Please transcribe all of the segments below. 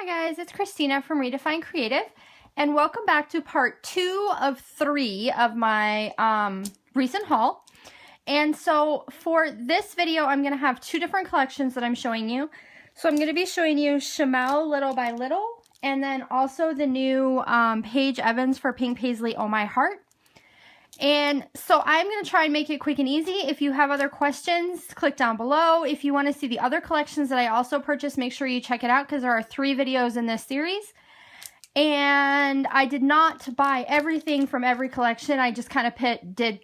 Hi guys, it's Christina from Redefine Creative, and welcome back to part 2 of 3 of my recent haul. And so for this video, I'm going to have 2 different collections that I'm showing you. So I'm going to be showing you Shimelle Little by Little, and then also the new Paige Evans for Pink Paisley Oh My Heart. And so I'm going to try and make it quick and easy. If you have other questions, click down below. If you want to see the other collections that I also purchased, make sure you check it out because there are 3 videos in this series. And I did not buy everything from every collection. I just kind of did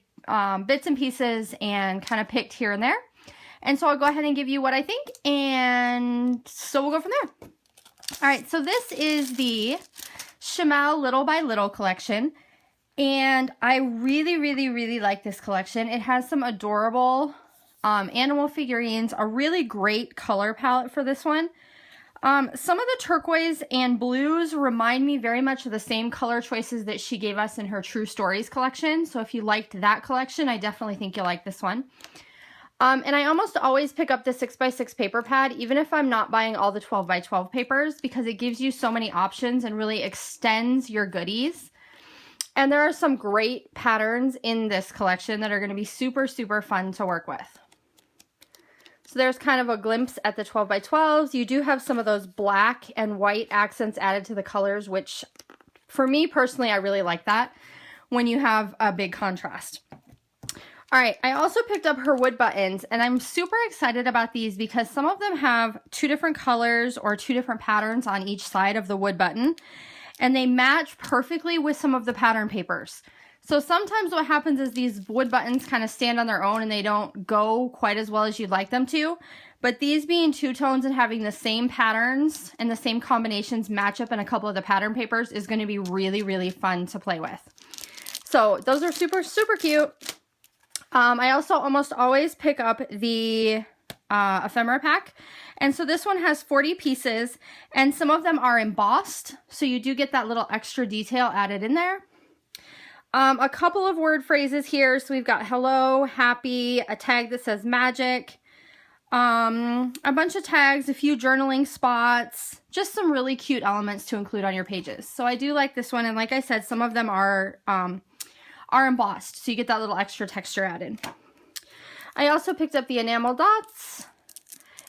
bits and pieces and kind of picked here and there. And so I'll go ahead and give you what I think, and so we'll go from there. All right, so this is the Shimelle Little by Little collection. And I really like this collection. It has some adorable animal figurines, a really great color palette for this one. Some of the turquoise and blues remind me very much of the same color choices that she gave us in her True Stories collection. So if you liked that collection, I definitely think you'll like this one. And I almost always pick up the 6x6 paper pad, even if I'm not buying all the 12x12 papers, because it gives you so many options and really extends your goodies. And there are some great patterns in this collection that are going to be super fun to work with. So there's kind of a glimpse at the 12x12s. You do have some of those black and white accents added to the colors, which for me personally, I really like that when you have a big contrast. All right, I also picked up her wood buttons, and I'm super excited about these because some of them have 2 different colors or 2 different patterns on each side of the wood button. And they match perfectly with some of the pattern papers. So sometimes what happens is these wood buttons kind of stand on their own and they don't go quite as well as you'd like them to. But these being 2 tones and having the same patterns and the same combinations match up in a couple of the pattern papers is going to be really fun to play with. So those are super cute. I also almost always pick up the ephemera pack. And so this one has 40 pieces, and some of them are embossed, so you do get that little extra detail added in there. A couple of word phrases here. So we've got hello, happy, a tag that says magic, a bunch of tags, a few journaling spots, just some really cute elements to include on your pages. So I do like this one, and like I said, some of them are embossed, so you get that little extra texture added. I also picked up the enamel dots.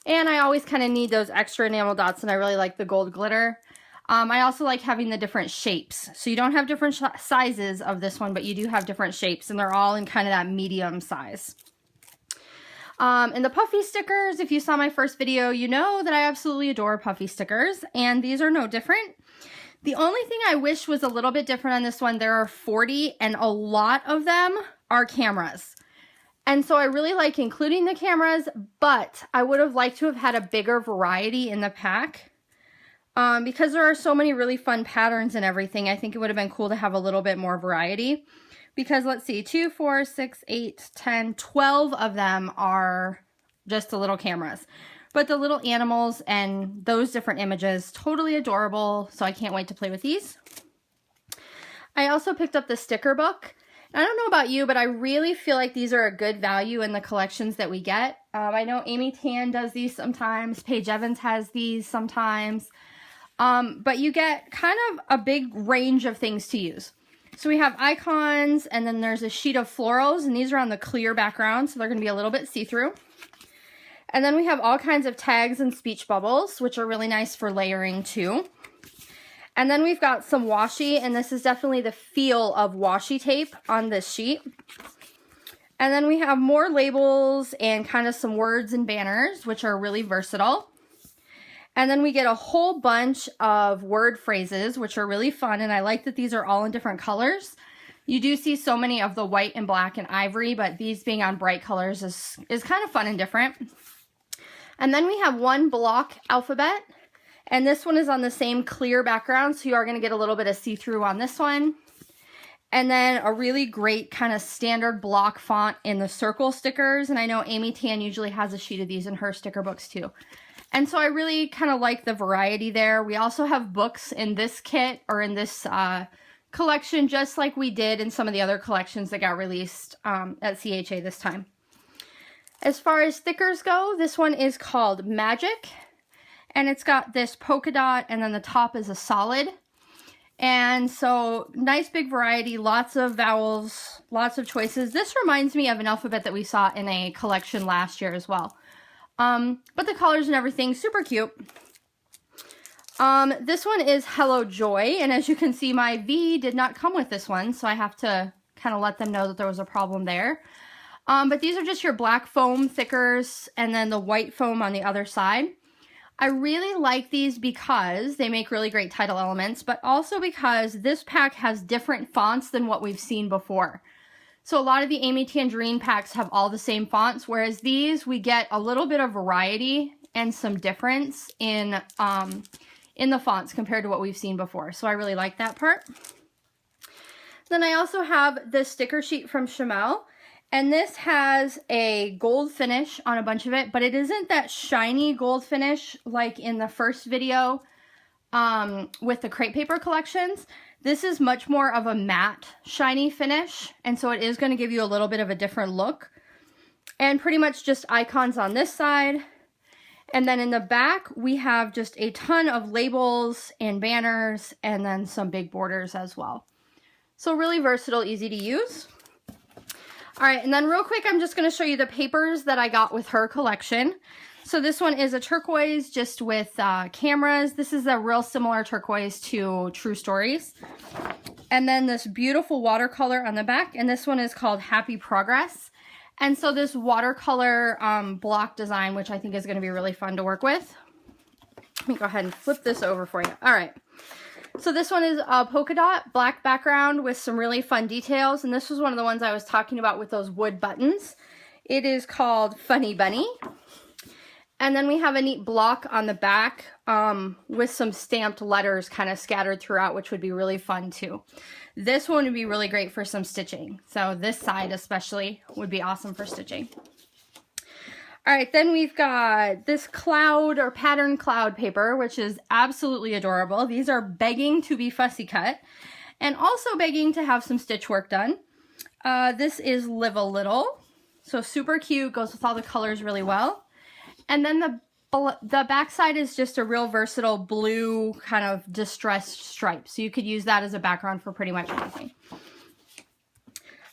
And I always kind of need those extra enamel dots, and I really like the gold glitter. I also like having the different shapes. So you don't have different sizes of this one, but you do have different shapes, and they're all in kind of that medium size. And the puffy stickers, if you saw my first video, you know that I absolutely adore puffy stickers, and these are no different. The only thing I wish was a little bit different on this one, there are 40, and a lot of them are cameras. And so I really like including the cameras, but I would have liked to have had a bigger variety in the pack. Because there are so many really fun patterns and everything, I think it would have been cool to have a little bit more variety. Because let's see, 2, 4, 6, 8, 10, 12 of them are just the little cameras. But the little animals and those different images, totally adorable. So I can't wait to play with these. I also picked up the sticker book. I don't know about you, but I really feel like these are a good value in the collections that we get. I know Amy Tan does these sometimes. Paige Evans has these sometimes. But you get kind of a big range of things to use. So we have icons, and then there's a sheet of florals, and these are on the clear background, so they're going to be a little bit see-through. And then we have all kinds of tags and speech bubbles, which are really nice for layering too. And then we've got some washi, and this is definitely the feel of washi tape on this sheet. And then we have more labels and kind of some words and banners, which are really versatile. And then we get a whole bunch of word phrases, which are really fun, and I like that these are all in different colors. You do see so many of the white and black and ivory, but these being on bright colors is kind of fun and different. And then we have one block alphabet. And this one is on the same clear background, so you are going to get a little bit of see-through on this one. And then a really great kind of standard block font in the circle stickers. And I know Amy Tan usually has a sheet of these in her sticker books too. And so I really kind of like the variety there. We also have books in this kit or in this collection, just like we did in some of the other collections that got released at CHA this time. As far as stickers go, this one is called Magic. And it's got this polka dot, and then the top is a solid. And so nice big variety, lots of vowels, lots of choices. This reminds me of an alphabet that we saw in a collection last year as well. But the colors and everything, super cute. This one is Hello Joy, and as you can see, my V did not come with this one, so I have to kind of let them know that there was a problem there. But these are just your black foam thickers, and then the white foam on the other side. I really like these because they make really great title elements, but also because this pack has different fonts than what we've seen before. So a lot of the Amy Tangerine packs have all the same fonts, whereas these, we get a little bit of variety and some difference in the fonts compared to what we've seen before. So I really like that part. Then I also have this sticker sheet from Shimelle, and this has a gold finish on a bunch of it, but it isn't that shiny gold finish like in the first video with the crepe paper collections. This is much more of a matte shiny finish, and so it is going to give you a little bit of a different look. And pretty much just icons on this side. And then in the back, we have just a ton of labels and banners, and then some big borders as well. So really versatile, easy to use. All right, and then real quick, I'm just going to show you the papers that I got with her collection. So this one is a turquoise just with cameras. This is a real similar turquoise to True Stories. And then this beautiful watercolor on the back, and this one is called Happy Progress. And so this watercolor block design, which I think is going to be really fun to work with. Let me go ahead and flip this over for you. All right. So this one is a polka dot, black background with some really fun details. And this was one of the ones I was talking about with those wood buttons. It is called Funny Bunny. And then we have a neat block on the back with some stamped letters kind of scattered throughout, which would be really fun too. This one would be really great for some stitching. So this side especially would be awesome for stitching. All right, then we've got this cloud or pattern cloud paper, which is absolutely adorable. These are begging to be fussy cut and also begging to have some stitch work done. This is Live a Little. So super cute, goes with all the colors really well. And then the back side is just a real versatile blue kind of distressed stripe. So you could use that as a background for pretty much anything.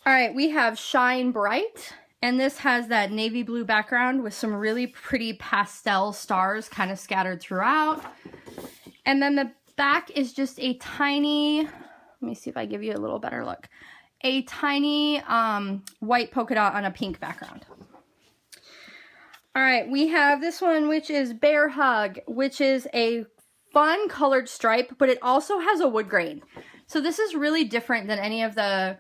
All right, we have Shine Bright. And this has that navy blue background with some really pretty pastel stars kind of scattered throughout. And then the back is just a tiny, let me see if I give you a little better look, a tiny white polka dot on a pink background. All right, we have this one, which is Bear Hug, which is a fun colored stripe, but it also has a wood grain. So this is really different than any of the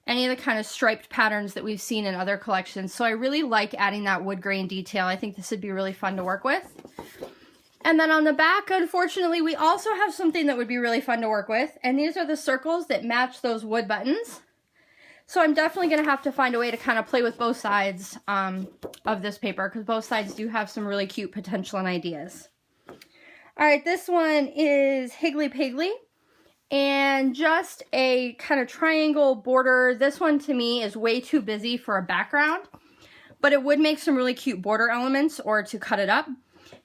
kind of striped patterns that we've seen in other collections. So I really like adding that wood grain detail. I think this would be really fun to work with. And then on the back, unfortunately, we also have something that would be really fun to work with. And these are the circles that match those wood buttons. So I'm definitely going to have to find a way to kind of play with both sides of this paper, because both sides do have some really cute potential and ideas. All right, this one is Higgly Piggly. And just a kind of triangle border. This one to me is way too busy for a background, but it would make some really cute border elements or to cut it up.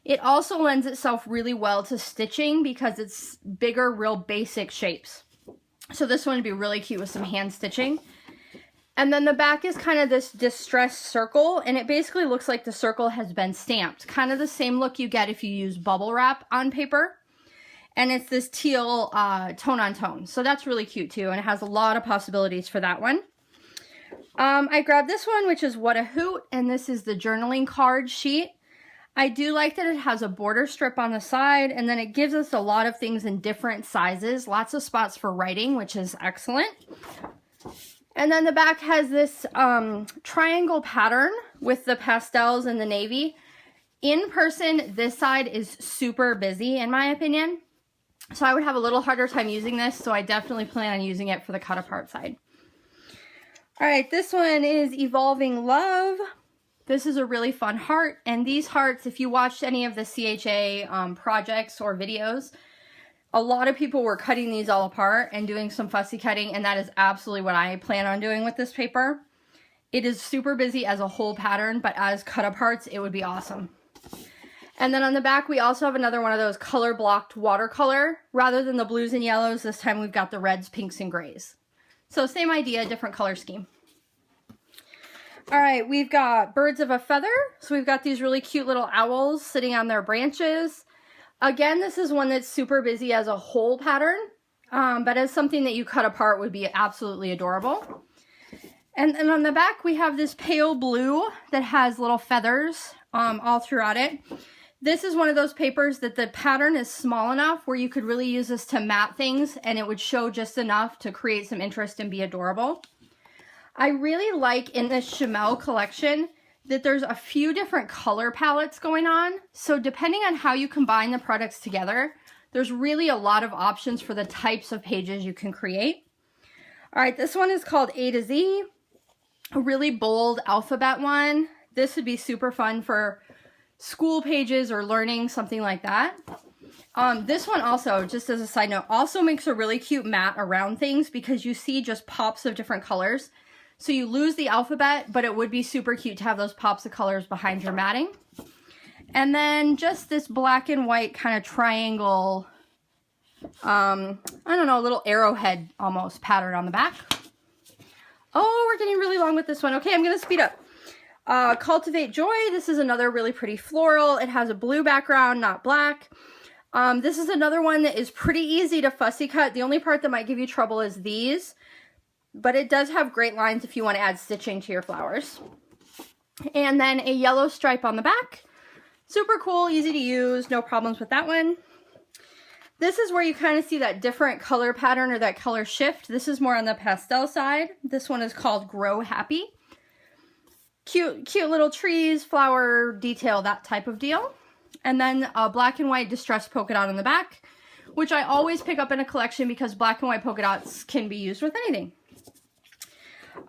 It also lends itself really well to stitching because it's bigger, real basic shapes. So this one would be really cute with some hand stitching. And then the back is kind of this distressed circle, and it basically looks like the circle has been stamped. Kind of the same look you get if you use bubble wrap on paper. And it's this teal tone on tone. So that's really cute too. And it has a lot of possibilities for that one. I grabbed this one, which is What a Hoot. And this is the journaling card sheet. I do like that it has a border strip on the side. And then it gives us a lot of things in different sizes. Lots of spots for writing, which is excellent. And then the back has this triangle pattern with the pastels and the navy. In person, this side is super busy in my opinion. So I would have a little harder time using this, so I definitely plan on using it for the cut apart side. All right, this one is Evolving Love. This is a really fun heart, and these hearts, if you watched any of the CHA projects or videos, a lot of people were cutting these all apart and doing some fussy cutting, and that is absolutely what I plan on doing with this paper. It is super busy as a whole pattern, but as cut aparts, it would be awesome. And then on the back, we also have another one of those color blocked watercolor. Rather than the blues and yellows, this time we've got the reds, pinks, and grays. So same idea, different color scheme. All right, we've got birds of a feather. So we've got these really cute little owls sitting on their branches. Again, this is one that's super busy as a whole pattern, but as something that you cut apart would be absolutely adorable. And then on the back, we have this pale blue that has little feathers all throughout it. This is one of those papers that the pattern is small enough where you could really use this to mat things and it would show just enough to create some interest and be adorable. I really like in this Shimelle collection that there's a few different color palettes going on. So depending on how you combine the products together, there's really a lot of options for the types of pages you can create. All right, this one is called A to Z, a really bold alphabet one. This would be super fun for school pages or learning, something like that. This one also, just as a side note, also makes a really cute mat around things because you see just pops of different colors. So you lose the alphabet, but it would be super cute to have those pops of colors behind your matting. And then just this black and white kind of triangle, I don't know, a little arrowhead almost pattern on the back. Oh, we're getting really long with this one. Okay, I'm going to speed up. Cultivate Joy. This is another really pretty floral. It has a blue background, not black. This is another one that is pretty easy to fussy cut. The only part that might give you trouble is these, but it does have great lines if you want to add stitching to your flowers. And then a yellow stripe on the back. Super cool, easy to use, no problems with that one. This is where you kind of see that different color pattern or that color shift. This is more on the pastel side. This one is called Grow Happy. Cute little trees, flower detail, that type of deal. And then a black and white distressed polka dot on the back, which I always pick up in a collection because black and white polka dots can be used with anything.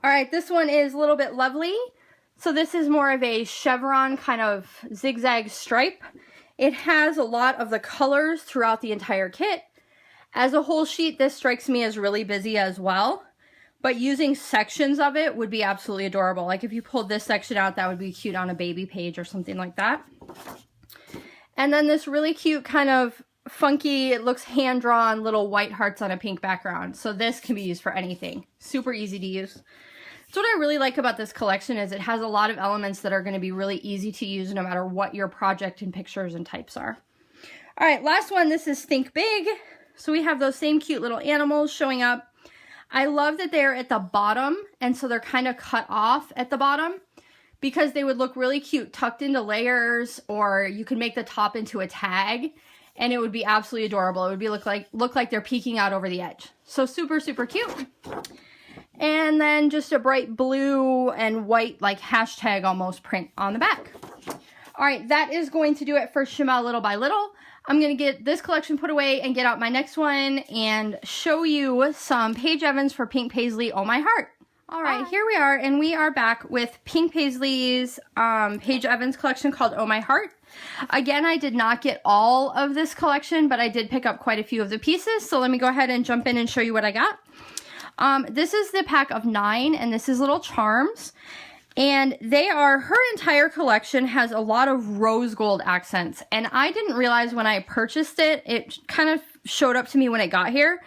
All right, this one is a little bit lovely. So this is more of a chevron kind of zigzag stripe. It has a lot of the colors throughout the entire kit. As a whole sheet, this strikes me as really busy as well. But using sections of it would be absolutely adorable. Like if you pulled this section out, that would be cute on a baby page or something like that. And then this really cute kind of funky, it looks hand-drawn little white hearts on a pink background. So this can be used for anything. Super easy to use. So what I really like about this collection is it has a lot of elements that are going to be really easy to use no matter what your project and pictures and types are. All right, last one. This is Think Big. So we have those same cute little animals showing up. I love that they're at the bottom, and so they're kind of cut off at the bottom because they would look really cute tucked into layers, or you could make the top into a tag and it would be absolutely adorable. It would be look like they're peeking out over the edge. So super, super cute. And then just a bright blue and white, like hashtag almost print on the back. All right, that is going to do it for Shimelle Little by Little. I'm going to get this collection put away and get out my next one and show you some Paige Evans for Pink Paisley, Oh My Heart. All right, here we are, and we are back with Pink Paisley's Paige Evans collection called Oh My Heart. Again, I did not get all of this collection, but I did pick up quite a few of the pieces, so let me go ahead and jump in and show you what I got. This is the pack of 9, and this is little charms. And her entire collection has a lot of rose gold accents. And I didn't realize when I purchased it, it kind of showed up to me when it got here.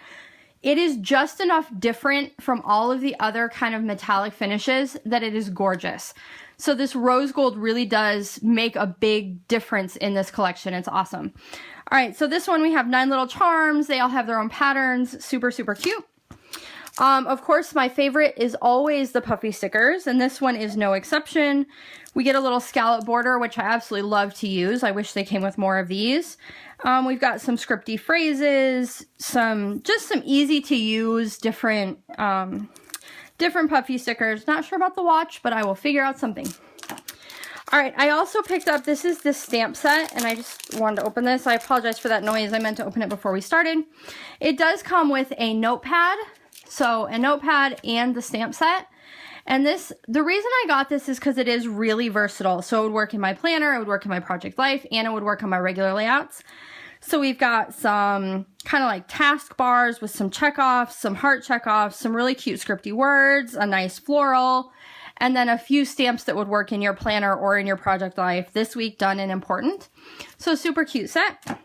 It is just enough different from all of the other kind of metallic finishes that it is gorgeous. So this rose gold really does make a big difference in this collection. It's awesome. All right, so this one we have 9 little charms. They all have their own patterns. Super, super cute. Of course, my favorite is always the puffy stickers, and this one is no exception. We get a little scallop border, which I absolutely love to use. I wish they came with more of these. We've got some scripty phrases, just some easy to use, different puffy stickers. Not sure about the watch, but I will figure out something. All right, I also picked up, this is the stamp set, and I just wanted to open this. I apologize for that noise. I meant to open it before we started. It does come with a notepad. So a notepad and the stamp set. And the reason I got this is because it is really versatile. So it would work in my planner, it would work in my project life, and it would work on my regular layouts. So we've got some kind of like task bars with some checkoffs, some heart checkoffs, some really cute scripty words, a nice floral, and then a few stamps that would work in your planner or in your project life. This week, done and important. So super cute set.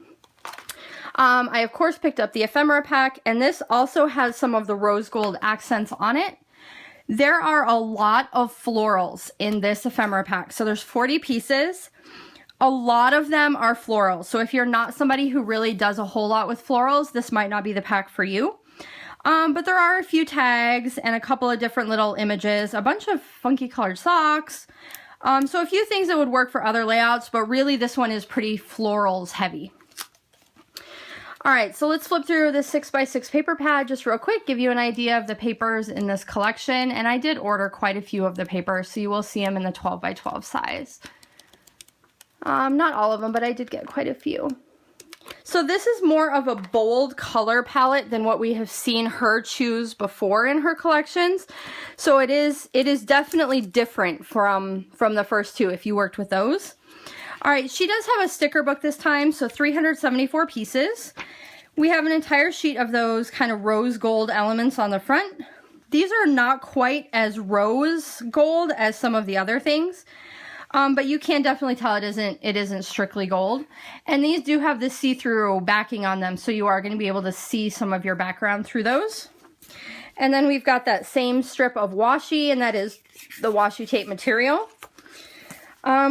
I of course picked up the ephemera pack, and this also has some of the rose gold accents on it. There are a lot of florals in this ephemera pack. So there's 40 pieces. A lot of them are florals. So if you're not somebody who really does a whole lot with florals, this might not be the pack for you. But there are a few tags and a couple of different little images, a bunch of funky colored socks. So a few things that would work for other layouts, but really this one is pretty florals heavy. All right, so let's flip through this 6x6 paper pad just real quick, give you an idea of the papers in this collection. And I did order quite a few of the papers, so you will see them in the 12x12 size. Not all of them, but I did get quite a few. So this is more of a bold color palette than what we have seen her choose before in her collections. So it is definitely different from the first two if you worked with those. All right, she does have a sticker book this time, so 374 pieces. We have an entire sheet of those kind of rose gold elements on the front. These are not quite as rose gold as some of the other things, but you can definitely tell it isn't strictly gold. And these do have the see-through backing on them, so you are going to be able to see some of your background through those. And then we've got that same strip of washi, and that is the washi tape material.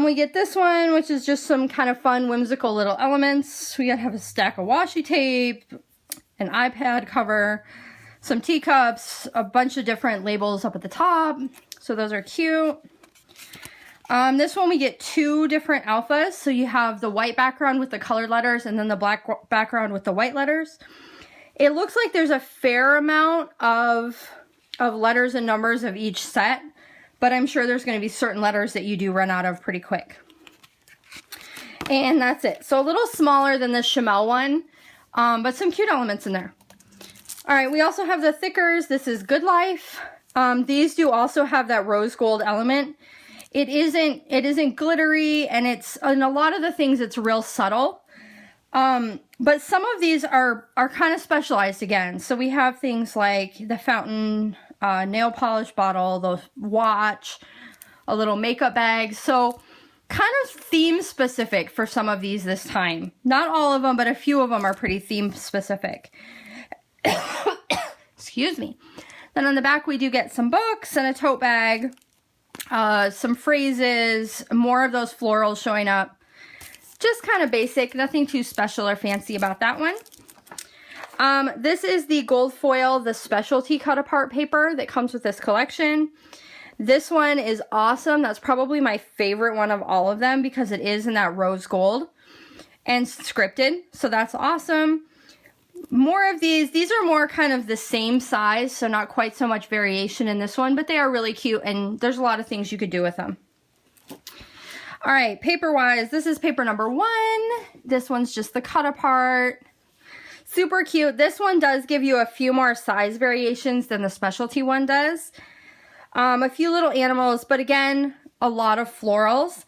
We get this one, which is just some kind of fun, whimsical little elements. We have a stack of washi tape, an iPad cover, some teacups, a bunch of different labels up at the top. So those are cute. This one we get two different alphas. So you have the white background with the colored letters and then the black background with the white letters. It looks like there's a fair amount of letters and numbers of each set. But I'm sure there's going to be certain letters that you do run out of pretty quick. And that's it. So a little smaller than the Shimelle one, but some cute elements in there. All right, we also have the thickers. This is Good Life. These do also have that rose gold element. It isn't glittery, and in a lot of the things it's real subtle. But some of these are kind of specialized again. So we have things like the fountain nail polish bottle, the watch, a little makeup bag. So kind of theme specific for some of these this time. Not all of them, but a few of them are pretty theme specific. Excuse me. Then on the back we do get some books and a tote bag, some phrases, more of those florals showing up. Just kind of basic, nothing too special or fancy about that one. This is the gold foil, the specialty cut apart paper that comes with this collection. This one is awesome. That's probably my favorite one of all of them because it is in that rose gold and scripted. So that's awesome. More of these are more kind of the same size, so not quite so much variation in this one, but they are really cute and there's a lot of things you could do with them. All right, paper-wise, this is paper number 1. This one's just the cut apart. Super cute. This one does give you a few more size variations than the specialty one does. A few little animals, but again, a lot of florals.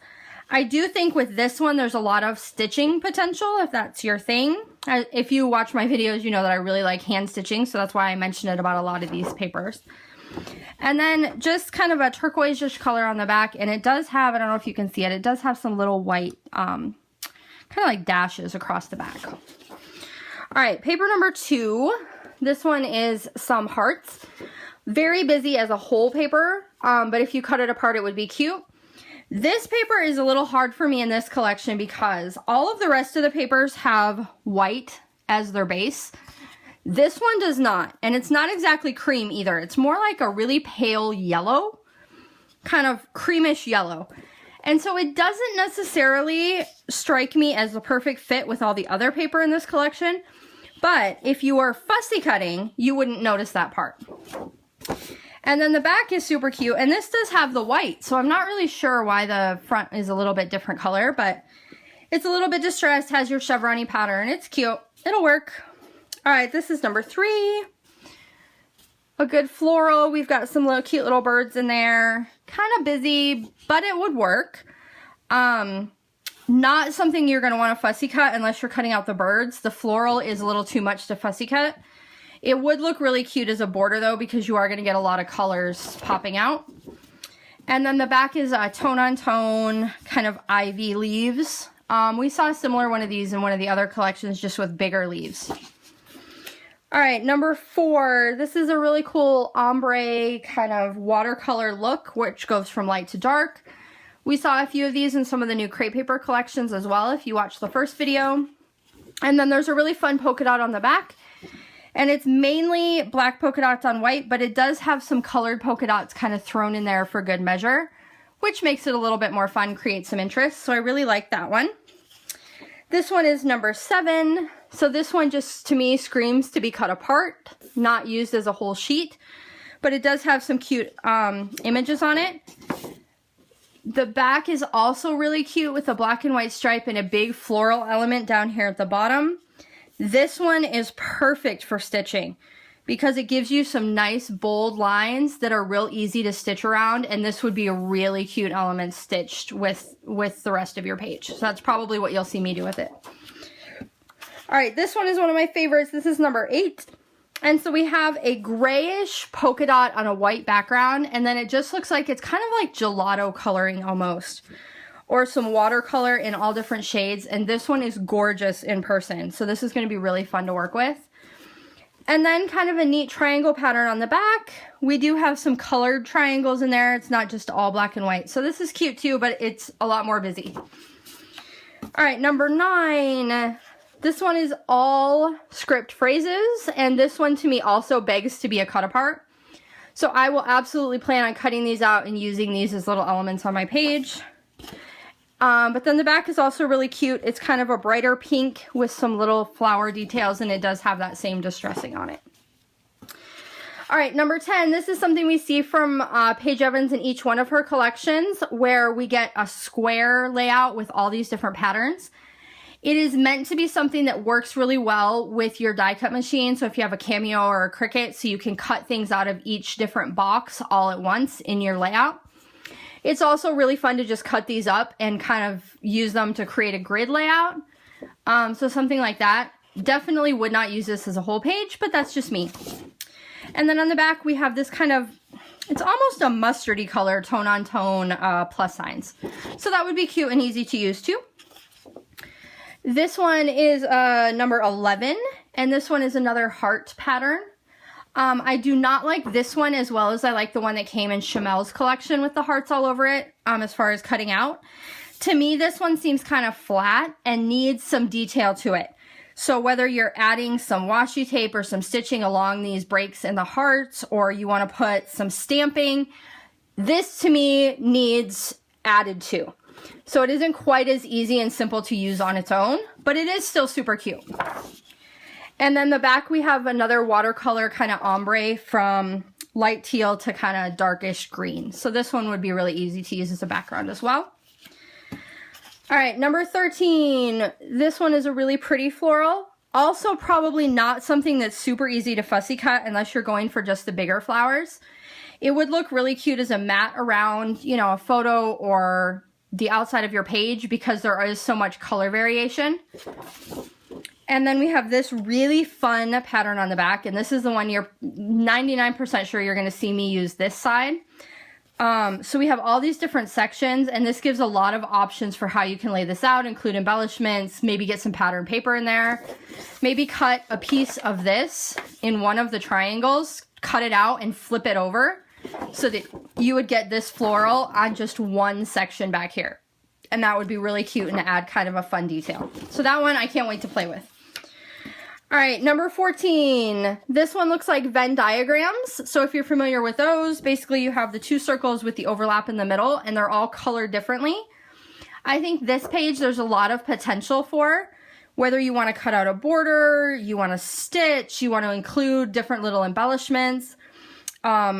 I do think with this one, there's a lot of stitching potential if that's your thing. If you watch my videos, you know that I really like hand stitching, so that's why I mention it about a lot of these papers. And then just kind of a turquoise-ish color on the back, and it does have, I don't know if you can see it, it does have some little white, kind of like dashes across the back. All right, paper number 2. This one is some hearts. Very busy as a whole paper, but if you cut it apart, it would be cute. This paper is a little hard for me in this collection because all of the rest of the papers have white as their base. This one does not, and it's not exactly cream either. It's more like a really pale yellow, kind of creamish yellow. And so it doesn't necessarily strike me as the perfect fit with all the other paper in this collection, but if you are fussy cutting, you wouldn't notice that part. And then the back is super cute, and this does have the white, so I'm not really sure why the front is a little bit different color, but it's a little bit distressed, has your chevron-y pattern. It's cute. It'll work. All right, this is number 3. A good floral. We've got some little cute little birds in there. Kind of busy, but it would work. Not something you're going to want to fussy cut unless you're cutting out the birds. The floral is a little too much to fussy cut. It would look really cute as a border though, because you are going to get a lot of colors popping out. And then the back is tone on tone, kind of ivy leaves. We saw a similar one of these in one of the other collections, just with bigger leaves. All right, number 4. This is a really cool ombre kind of watercolor look, which goes from light to dark. We saw a few of these in some of the new crepe paper collections as well, if you watched the first video. And then there's a really fun polka dot on the back. And it's mainly black polka dots on white, but it does have some colored polka dots kind of thrown in there for good measure, which makes it a little bit more fun, creates some interest. So I really like that one. This one is number 7. So this one just, to me, screams to be cut apart, not used as a whole sheet. But it does have some cute images on it. The back is also really cute with a black and white stripe and a big floral element down here at the bottom. This one is perfect for stitching because it gives you some nice bold lines that are real easy to stitch around, and this would be a really cute element stitched with the rest of your page. So that's probably what you'll see me do with it. All right, this one is one of my favorites. This is number 8. And so we have a grayish polka dot on a white background, and then it just looks like it's kind of like gelato coloring almost, or some watercolor in all different shades. And this one is gorgeous in person. So this is going to be really fun to work with. And then kind of a neat triangle pattern on the back. We do have some colored triangles in there. It's not just all black and white. So this is cute too, but it's a lot more busy. All right, number 9. This one is all script phrases, and this one to me also begs to be a cut apart. So I will absolutely plan on cutting these out and using these as little elements on my page. But then the back is also really cute. It's kind of a brighter pink with some little flower details, and it does have that same distressing on it. All right, number 10, this is something we see from Paige Evans in each one of her collections, where we get a square layout with all these different patterns. It is meant to be something that works really well with your die cut machine. So if you have a Cameo or a Cricut, so you can cut things out of each different box all at once in your layout. It's also really fun to just cut these up and kind of use them to create a grid layout. So something like that. Definitely would not use this as a whole page, but that's just me. And then on the back, we have this kind of, it's almost a mustardy color, tone on tone plus signs. So that would be cute and easy to use too. This one is number 11, and this one is another heart pattern. I do not like this one as well as I like the one that came in Shimelle's collection with the hearts all over it, as far as cutting out. To me, this one seems kind of flat and needs some detail to it. So whether you're adding some washi tape or some stitching along these breaks in the hearts, or you want to put some stamping, this to me needs added to. So it isn't quite as easy and simple to use on its own, but it is still super cute. And then the back, we have another watercolor kind of ombre from light teal to kind of darkish green. So this one would be really easy to use as a background as well. All right, number 13. This one is a really pretty floral. Also probably not something that's super easy to fussy cut unless you're going for just the bigger flowers. It would look really cute as a mat around, you know, a photo or the outside of your page because there is so much color variation. And then we have this really fun pattern on the back, and this is the one you're 99% sure you're going to see me use this side. So we have all these different sections, and this gives a lot of options for how you can lay this out, include embellishments, maybe get some pattern paper in there, maybe cut a piece of this in one of the triangles, cut it out and flip it over so that you would get this floral on just one section back here. And that would be really cute and add kind of a fun detail. So that one I can't wait to play with. All right, number 14. This one looks like Venn diagrams. So if you're familiar with those, basically you have the two circles with the overlap in the middle, and they're all colored differently. I think this page there's a lot of potential for, whether you want to cut out a border, you want to stitch, you want to include different little embellishments.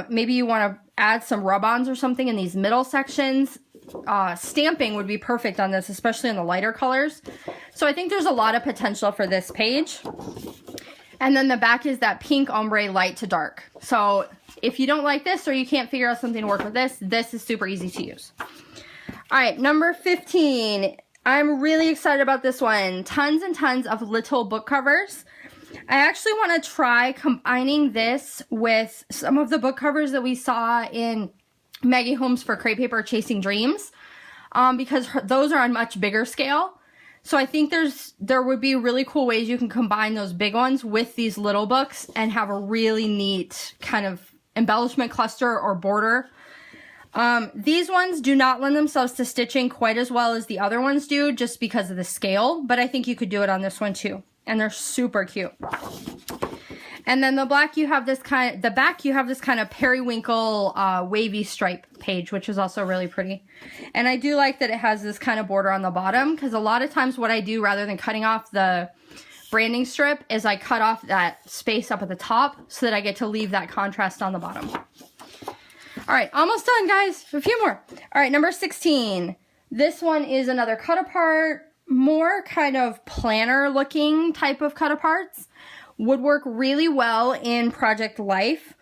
Maybe you want to add some rub-ons or something in these middle sections. Stamping would be perfect on this, especially in the lighter colors. So I think there's a lot of potential for this page. And then the back is that pink ombre light to dark. So if you don't like this or you can't figure out something to work with this, this is super easy to use. All right, number 15. I'm really excited about this one. Tons and tons of little book covers. I actually want to try combining this with some of the book covers that we saw in Maggie Holmes for Crepe Paper Chasing Dreams, because those are on much bigger scale. So I think there would be really cool ways you can combine those big ones with these little books and have a really neat kind of embellishment cluster or border. These ones do not lend themselves to stitching quite as well as the other ones do, just because of the scale, but I think you could do it on this one too. And they're super cute. And then the back you have this kind of periwinkle wavy stripe page, which is also really pretty. And I do like that it has this kind of border on the bottom, because a lot of times what I do, rather than cutting off the branding strip, is I cut off that space up at the top so that I get to leave that contrast on the bottom. All right, almost done, guys. A few more. All right, number 16. This one is another cut apart, more kind of planner looking type of cut aparts. Would work really well in project life.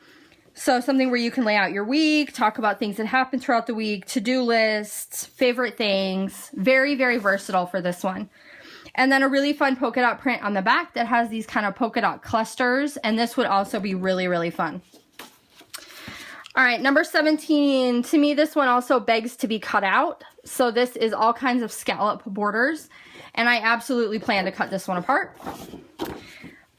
So something where you can lay out your week, talk about things that happen throughout the week, to-do lists, favorite things. Very, very versatile for this one. And then a really fun polka dot print on the back that has these kind of polka dot clusters. And this would also be really, really fun. All right, number 17. To me, this one also begs to be cut out. So this is all kinds of scallop borders. And I absolutely plan to cut this one apart.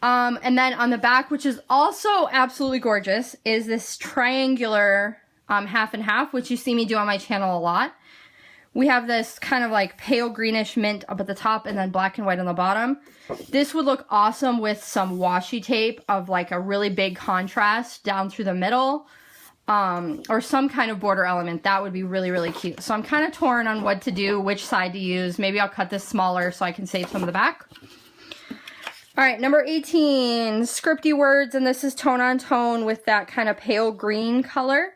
And then on the back, which is also absolutely gorgeous, is this triangular half and half, which you see me do on my channel a lot. We have this kind of like pale greenish mint up at the top and then black and white on the bottom. This would look awesome with some washi tape of like a really big contrast down through the middle, or some kind of border element. That would be really, really cute. So I'm kind of torn on what to do, which side to use. Maybe I'll cut this smaller so I can save some of the back. All right, number 18, scripty words, and this is tone on tone with that kind of pale green color.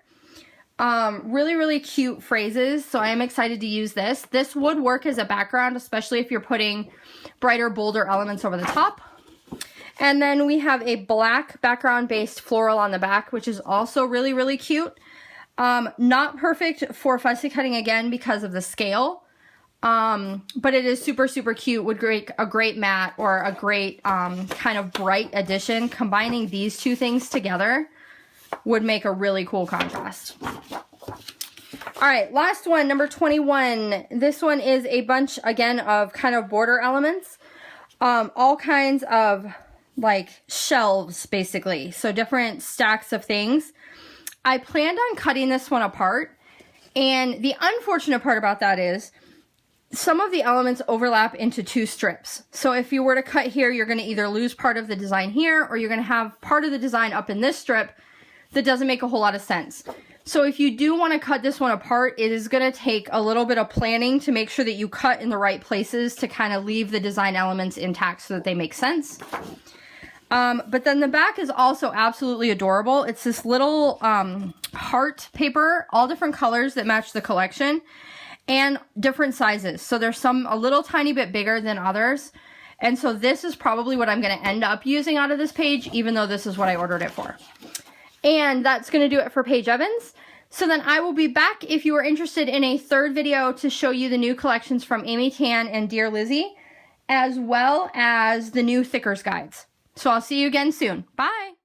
Really, really cute phrases, so I am excited to use this. This would work as a background, especially if you're putting brighter, bolder elements over the top. And then we have a black background-based floral on the back, which is also really, really cute. Not perfect for fussy cutting, again, because of the scale. But it is super, super cute. Would make a great matte or a great kind of bright addition. Combining these two things together would make a really cool contrast. All right, last one, number 21. This one is a bunch, again, of kind of border elements. All kinds of like shelves, basically. So different stacks of things. I planned on cutting this one apart. And the unfortunate part about that is some of the elements overlap into two strips. So if you were to cut here, you're going to either lose part of the design here, or you're going to have part of the design up in this strip that doesn't make a whole lot of sense. So if you do want to cut this one apart, it is going to take a little bit of planning to make sure that you cut in the right places to kind of leave the design elements intact so that they make sense. But then the back is also absolutely adorable. It's this little heart paper, all different colors that match the collection, and different sizes. So there's some a little tiny bit bigger than others. And so this is probably what I'm going to end up using out of this page, even though this is what I ordered it for. And that's going to do it for Paige Evans. So then I will be back if you are interested in a third video to show you the new collections from Amy Tan and Dear Lizzie, as well as the new Thickers guides. So I'll see you again soon. Bye!